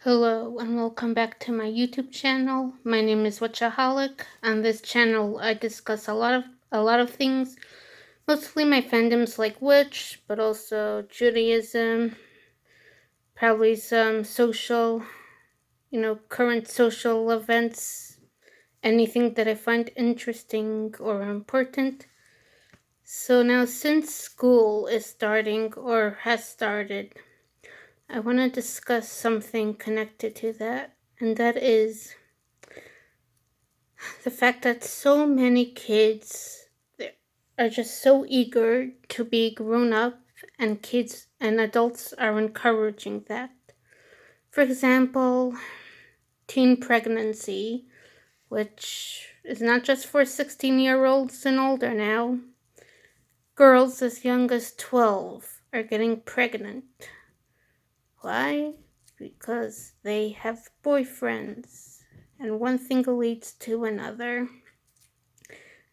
Hello and welcome back to my YouTube channel. My name is w.i.t.c.h.aholic. On this channel, I discuss a lot of things, mostly my fandoms like Witch, but also Judaism, probably some social, current social events, anything that I find interesting or important. So now, since school is starting or has started, I want to discuss something connected to that, and that is the fact that so many kids are just so eager to be grown up, and kids and adults are encouraging that. For example, teen pregnancy, which is not just for 16-year-olds and older now. Girls as young as 12 are getting pregnant. Why? Because they have boyfriends, and one thing leads to another.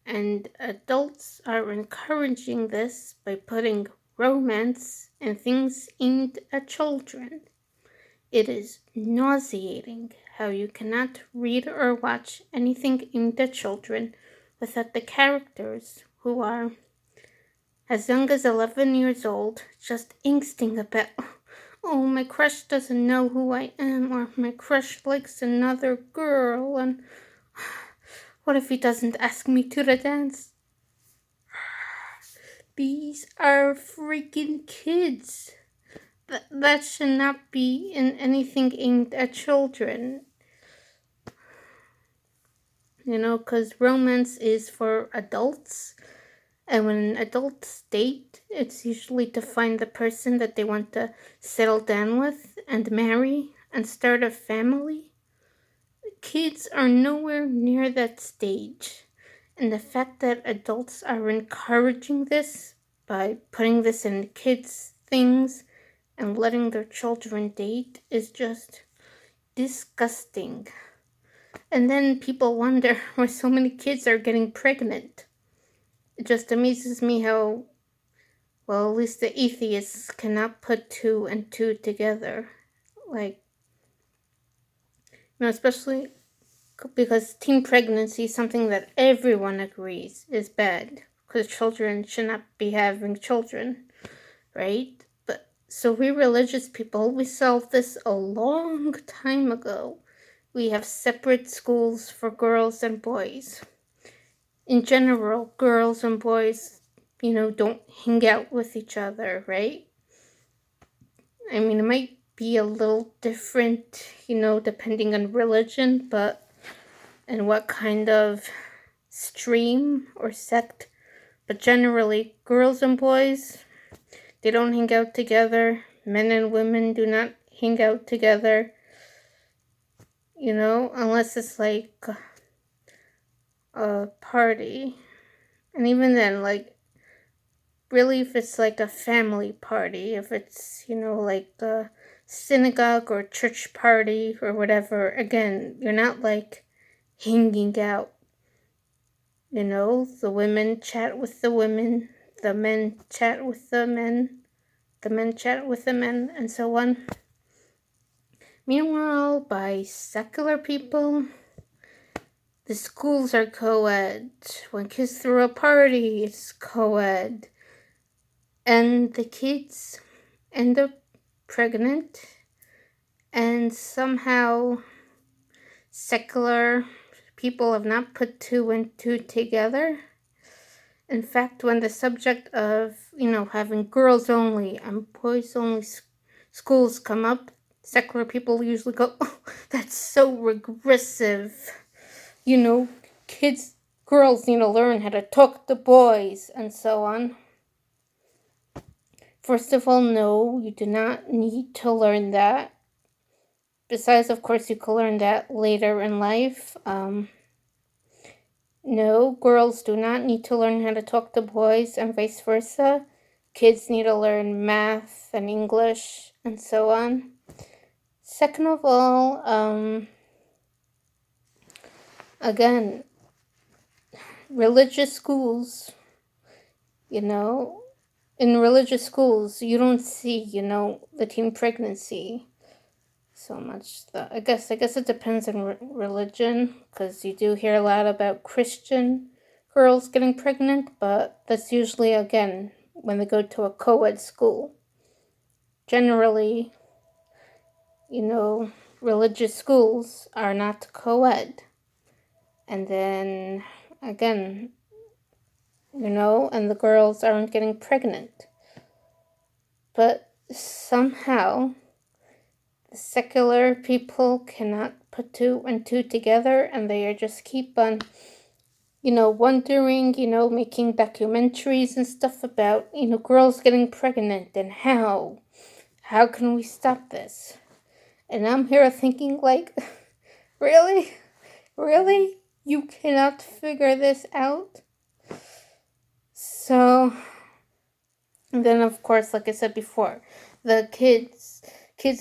And adults are encouraging this by putting romance and things aimed at children. It is nauseating how you cannot read or watch anything aimed at children without the characters, who are as young as 11 years old, just angsting about, oh, my crush doesn't know who I am, or my crush likes another girl, and what if he doesn't ask me to the dance? These are freaking kids. That should not be in anything aimed at children. Because romance is for adults. And when adults date, it's usually to find the person that they want to settle down with and marry and start a family. Kids are nowhere near that stage. And the fact that adults are encouraging this by putting this in kids' things and letting their children date is just disgusting. And then people wonder why so many kids are getting pregnant. It just amazes me how, well, at least the atheists cannot put two and two together. Especially because teen pregnancy is something that everyone agrees is bad, because children should not be having children, right? But so we religious people, we solved this a long time ago. We have separate schools for girls and boys. In general, girls and boys, don't hang out with each other, right? I mean, it might be a little different, depending on religion, and what kind of stream or sect. But generally, girls and boys, they don't hang out together. Men and women do not hang out together, unless it's like a party. And even then, really, if it's like a family party, if it's, like a synagogue or church party or whatever, again, you're not like hanging out. The women chat with the women, the men chat with the men chat with the men, and so on. Meanwhile, by secular people, the schools are co-ed. When kids throw a party, it's co-ed. And the kids end up pregnant, and somehow secular people have not put two and two together. In fact, when the subject of, having girls only and boys only schools come up, secular people usually go, oh, that's so regressive. Kids, girls need to learn how to talk to boys, and so on. First of all, no, you do not need to learn that. Besides, of course, you can learn that later in life. No, girls do not need to learn how to talk to boys, and vice versa. Kids need to learn math and English and so on. Second of all, again, religious schools, in religious schools, you don't see, the teen pregnancy. so much. I guess it depends on religion, because you do hear a lot about Christian girls getting pregnant, but that's usually, again, when they go to a co-ed school. Generally, you know, religious schools are not co-ed. And then, again, and the girls aren't getting pregnant. But somehow, the secular people cannot put two and two together, and they just keep on, wondering, making documentaries and stuff about, girls getting pregnant and how can we stop this? And I'm here thinking, like, really? Really? You cannot figure this out? So, and then of course, like I said before, the kids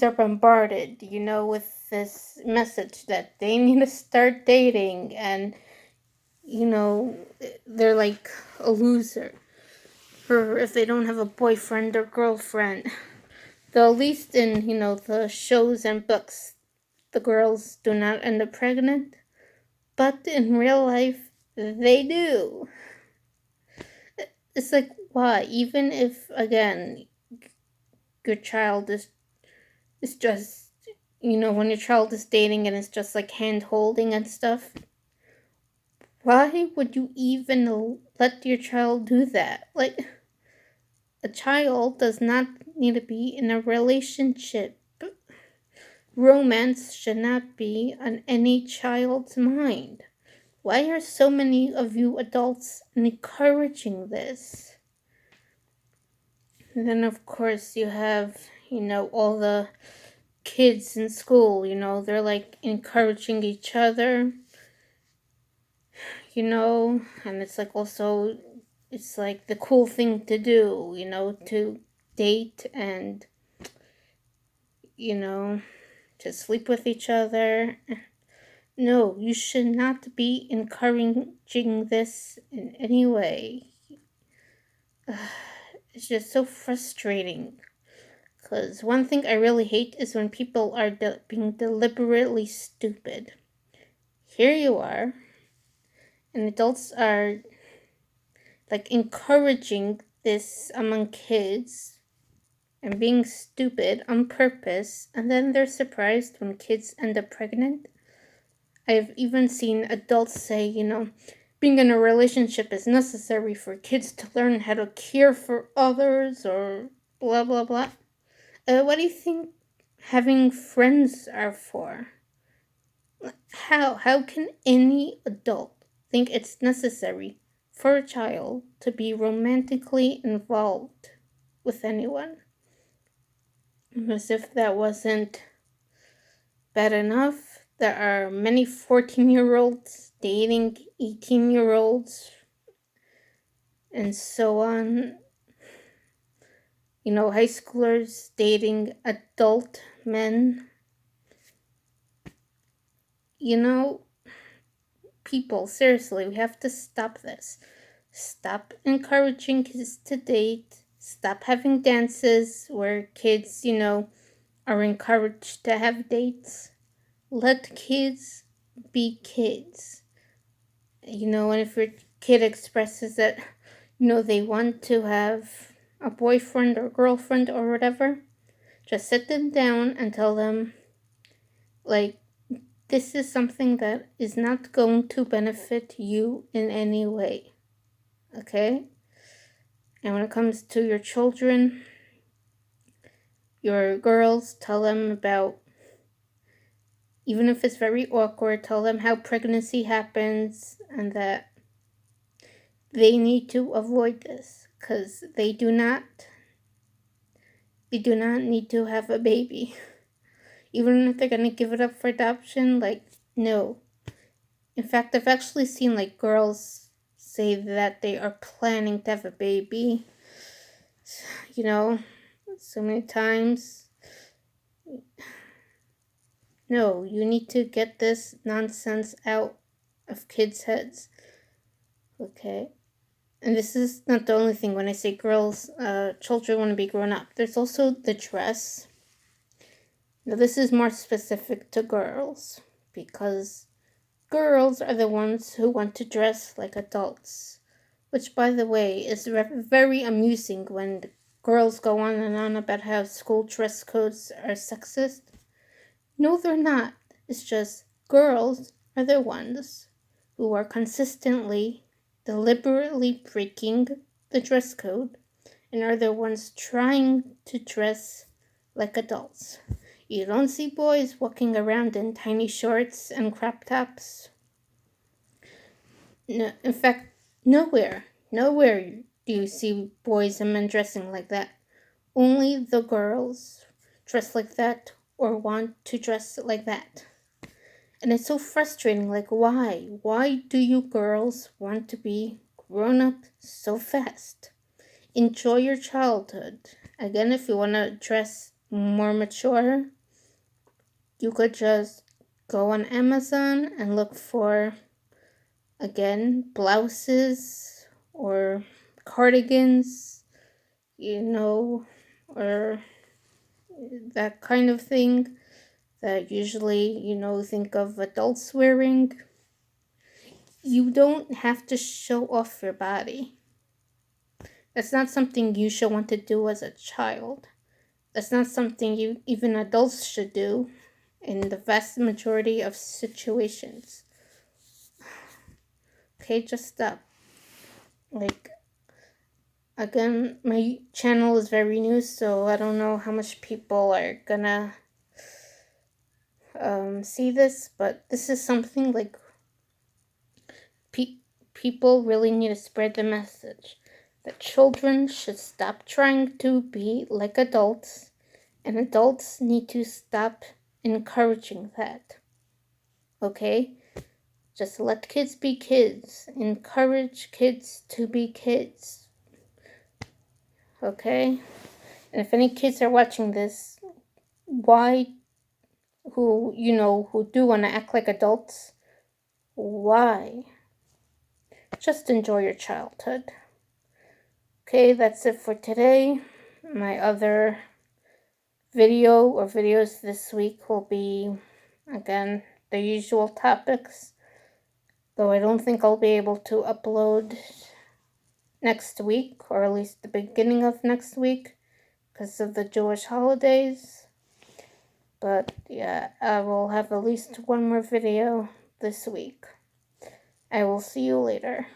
are bombarded, with this message that they need to start dating, and they're like a loser for if they don't have a boyfriend or girlfriend. Though at least in, the shows and books, the girls do not end up pregnant. But in real life, they do. It's like, why? Even if, again, your child is just, when your child is dating and it's just like hand holding and stuff, why would you even let your child do that? Like, a child does not need to be in a relationship. Romance should not be on any child's mind. Why are so many of you adults encouraging this? And then, of course, you have, all the kids in school, they're like encouraging each other, and it's like also, it's like the cool thing to do, to date and, to sleep with each other. No, you should not be encouraging this in any way. It's just so frustrating. Because one thing I really hate is when people are being deliberately stupid. Here you are, and adults are like encouraging this among kids and being stupid on purpose, and then they're surprised when kids end up pregnant. I've even seen adults say, being in a relationship is necessary for kids to learn how to care for others, or blah blah blah. What do you think having friends are for? How can any adult think it's necessary for a child to be romantically involved with anyone? As if that wasn't bad enough, there are many 14-year-olds dating 18-year-olds and so on. High schoolers dating adult men. People, seriously, we have to stop this. Stop encouraging kids to date. Stop having dances where kids, are encouraged to have dates. Let kids be kids. And if your kid expresses that, they want to have a boyfriend or girlfriend or whatever, just sit them down and tell them, like, this is something that is not going to benefit you in any way. Okay? And when it comes to your children, your girls, tell them about, even if it's very awkward, tell them how pregnancy happens and that they need to avoid this, because they do not need to have a baby. Even if they're going to give it up for adoption, like, no. In fact, I've actually seen like girls say that they are planning to have a baby, so many times. No, you need to get this nonsense out of kids' heads. Okay? And this is not the only thing. When I say girls, children want to be grown up, there's also the dress. Now, this is more specific to girls because girls are the ones who want to dress like adults, which, by the way, is very amusing when the girls go on and on about how school dress codes are sexist. No, they're not. It's just girls are the ones who are consistently, deliberately breaking the dress code and are the ones trying to dress like adults. You don't see boys walking around in tiny shorts and crop tops. No, in fact, nowhere do you see boys and men dressing like that. Only the girls dress like that or want to dress like that. And it's so frustrating. Like, why? Why do you girls want to be grown up so fast? Enjoy your childhood. Again, if you want to dress more mature, you could just go on Amazon and look for, again, blouses or cardigans, or that kind of thing that usually, think of adults wearing. You don't have to show off your body. That's not something you should want to do as a child. That's not something even adults should do in the vast majority of situations. Okay, just stop. Like, again, my channel is very new, so I don't know how much people are gonna see this, but this is something like people really need to spread the message that children should stop trying to be like adults, and adults need to stop encouraging that. Okay? Just let kids be kids. Encourage kids to be kids. Okay? And if any kids are watching this, who do want to act like adults, why? Just enjoy your childhood. Okay, that's it for today. My other video or videos this week will be, again, the usual topics, though I don't think I'll be able to upload next week, or at least the beginning of next week, because of the Jewish holidays. But yeah, I will have at least one more video this week. I will see you later.